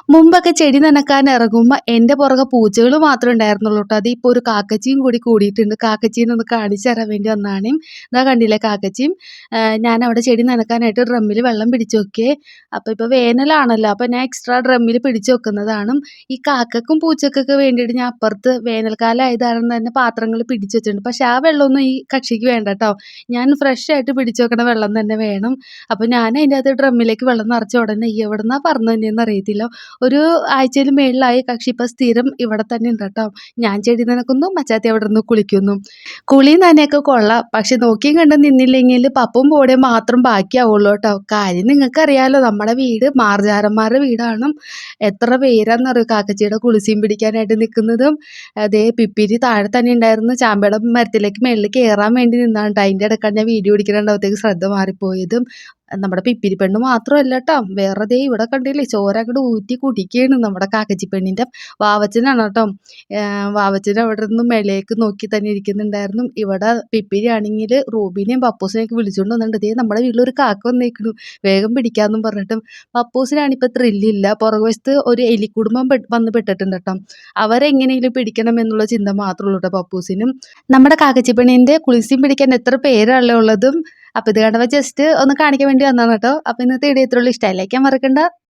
മുമ്പൊക്കെ ചെടി നനക്കാൻ ഇറങ്ങുമ്പോൾ എൻ്റെ പുറകെ പൂച്ചകൾ മാത്രമേ ഉണ്ടായിരുന്നുള്ളൂ കേട്ടോ. അതിപ്പോൾ ഒരു കാക്കച്ചിയും കൂടി കൂടിയിട്ടുണ്ട്. കാക്കച്ചീനെ ഒന്ന് കാണിച്ചു തരാൻ വേണ്ടി വന്നതാണ്. ഇതാ കണ്ടില്ലേ കാക്കച്ചിയും. ഞാൻ അവിടെ ചെടി നനക്കാനായിട്ട് ഡ്രമ്മിൽ വെള്ളം പിടിച്ചു വെക്കേ. അപ്പോൾ ഇപ്പോൾ വേനലാണല്ലോ, അപ്പോൾ ഞാൻ എക്സ്ട്രാ ഡ്രമ്മിൽ പിടിച്ചു വെക്കുന്നതാണ്. ഈ കാക്കക്കും പൂച്ചക്കൊക്കെ വേണ്ടിയിട്ട് ഞാൻ അപ്പുറത്ത് വേനൽക്കാലം ആയതാണ് തന്നെ പാത്രങ്ങൾ പിടിച്ചു വെച്ചിട്ടുണ്ട്. പക്ഷേ ആ വെള്ളമൊന്നും ഈ കക്ഷിക്ക് വേണ്ട കേട്ടോ. ഞാൻ ഫ്രഷ് ആയിട്ട് പിടിച്ചു വെക്കണ വെള്ളം തന്നെ വേണം. അപ്പോൾ ഞാൻ അതിൻ്റെ അകത്ത് ഡ്രമ്മിലേക്ക് വെള്ളം നിറച്ച ഉടനെ എവിടുന്നാ പറഞ്ഞു തന്നെയെന്ന് അറിയത്തില്ല, ഒരു ആഴ്ചയിൽ മേളിലായി കക്ഷി ഇപ്പം സ്ഥിരം ഇവിടെ തന്നെ ഉണ്ട് കേട്ടോ. ഞാൻ ചെടി നനക്കുന്നു, മച്ചാത്തി അവിടെ നിന്ന് കുളിക്കുന്നു. കുളിയും നനയൊക്കെ കൊള്ളാം, പക്ഷെ നോക്കിയും കണ്ട് നിന്നില്ലെങ്കിൽ പപ്പും പോടെയും മാത്രം ബാക്കിയാവുള്ളൂ കേട്ടോ. കാര്യം നിങ്ങൾക്കറിയാലോ, നമ്മുടെ വീട് മാർജാരന്മാരുടെ വീടാണ്. എത്ര പേരാന്നറിയോ കാക്കച്ചിയുടെ കുളിസിയും പിടിക്കാനായിട്ട് നിൽക്കുന്നതും. അതേ പിപ്പിരി താഴെ തന്നെ ഉണ്ടായിരുന്നു. ചാമ്പയുടെ മരത്തിലേക്ക് മേളിൽ കയറാൻ വേണ്ടി നിന്നാണ്. അതിൻ്റെ ഇടയ്ക്കാണ് ഞാൻ വീഡിയോ പിടിക്കുന്നുണ്ടാവത്തേക്ക് ശ്രദ്ധ മാറിപ്പോയതും. നമ്മുടെ പിപ്പിരി പെണ്ണ് മാത്രമല്ല കേട്ടോ, വേറെ ദേ ഇവിടെ കണ്ടില്ലേ ചോര അങ്ങോട്ട് ഊറ്റി കുടിക്കുകയാണ് നമ്മുടെ കാക്കച്ചി പെണ്ണിൻ്റെ വാവച്ചനാണ് കേട്ടോ. വാവച്ചൻ അവിടെ നിന്ന് മേലേക്ക് നോക്കി തന്നെ ഇരിക്കുന്നുണ്ടായിരുന്നു. ഇവിടെ പിപ്പിരി ആണെങ്കിൽ റൂബിനെയും പപ്പൂസിനെയൊക്കെ വിളിച്ചുകൊണ്ട് വന്നിട്ടുണ്ട്. ദേ നമ്മുടെ വീട്ടിലൊരു കാക്ക വന്നേക്കണു, വേഗം പിടിക്കാമെന്നും പറഞ്ഞിട്ടും. പപ്പൂസിനാണിപ്പോൾ ത്രില്ലില്ല. പുറകുവശത്ത് ഒരു എലിക്കുടുംബം വന്ന് പെട്ടിട്ടുണ്ട് കേട്ടോ. അവരെങ്ങനെയെങ്കിലും പിടിക്കണം എന്നുള്ള ചിന്ത മാത്രമേ ഉള്ളൂ കേട്ടോ പപ്പൂസിനും. നമ്മുടെ കാക്കച്ചി പെണ്ണിൻ്റെ കുളിസിയും പിടിക്കാൻ എത്ര പേരാണല്ലോ ഉള്ളതും. അപ്പോൾ ഇത് കണ്ടപ്പോൾ ജസ്റ്റ് ഒന്ന് കാണിക്കാൻ വേണ്ടി വന്നതാണ് കേട്ടോ. അപ്പോൾ ഇന്നത്തെ വീഡിയോ ഇത്രയുള്ളൂ. ഇഷ്ടമായിക്കാൻ മറക്കണ്ട.